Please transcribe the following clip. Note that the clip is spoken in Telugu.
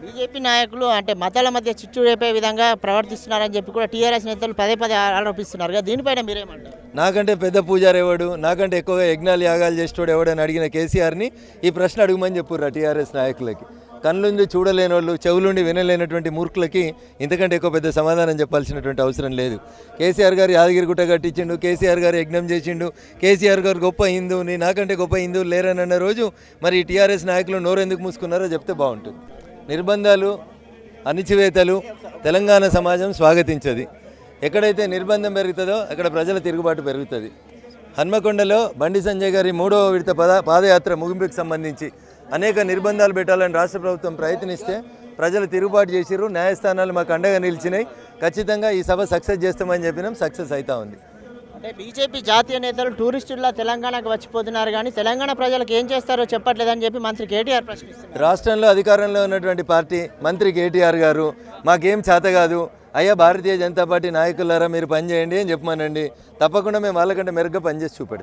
బీజేపీ నాయకులు అంటే మతాల మధ్య చిచ్చు రేపే విధంగా ప్రవర్తిస్తున్నారని చెప్పి కూడా టీఆర్ఎస్ నేతలు పదే పదే ఆరోపిస్తున్నారు కదా, దీనిపైన మీరేమంటారు? నాకంటే పెద్ద పూజారి ఎవడు, నాకంటే ఎక్కువగా యజ్ఞాలు యాగాలు చేసేవాడు ఎవడని అడిగిన కేసీఆర్ని ఈ ప్రశ్న అడుగుమని చెప్పుర్రా టీఆర్ఎస్ నాయకులకి. కళ్ళుండి చూడలేని వాళ్ళు, చెవులుండి వినలేనటువంటి మూర్ఖులకి ఇంతకంటే ఎక్కువ పెద్ద సమాధానం చెప్పాల్సినటువంటి అవసరం లేదు. కేసీఆర్ గారు యాదగిరిగుట్ట కట్టించిండు, కేసీఆర్ గారు యజ్ఞం చేసిండు, కేసీఆర్ గారు గొప్ప హిందువుని, నాకంటే గొప్ప హిందువులు లేరని అన్న రోజు మరి ఈ టీఆర్ఎస్ నాయకులు నోరెందుకు మూసుకున్నారో చెప్తే బాగుంటుంది. నిర్బంధాలు, అణిచివేతలు తెలంగాణ సమాజం స్వాగతించది. ఎక్కడైతే నిర్బంధం పెరుగుతుందో అక్కడ ప్రజల తిరుగుబాటు పెరుగుతుంది. హన్మకొండలో బండి సంజయ్ గారి 3వ విడత పాదయాత్ర ముగింపుకి సంబంధించి అనేక నిర్బంధాలు పెట్టాలని రాష్ట్ర ప్రభుత్వం ప్రయత్నిస్తే ప్రజలు తిరుగుబాటు చేసిర్రు. న్యాయస్థానాలు మాకు అండగా నిలిచినాయి. ఖచ్చితంగా ఈ సభ సక్సెస్ చేస్తామని చెప్పినాం, సక్సెస్ అవుతా ఉంది. అంటే బీజేపీ జాతీయ నేతలు టూరిస్టుల్లా తెలంగాణకు వచ్చిపోతున్నారు కానీ తెలంగాణ ప్రజలకు ఏం చేస్తారో చెప్పట్లేదని చెప్పి మంత్రి కేటీఆర్ ప్రశ్నిస్తున్నారు. రాష్ట్రంలో అధికారంలో ఉన్నటువంటి పార్టీ మంత్రి కేటీఆర్ గారు మాకేం చేత కాదు, అయ్యా భారతీయ జనతా పార్టీ నాయకులారా మీరు పనిచేయండి అని చెప్పమానండి, తప్పకుండా మేము వాళ్ళకంటే మెరుగ్గా పనిచేసి చూపెడతాం.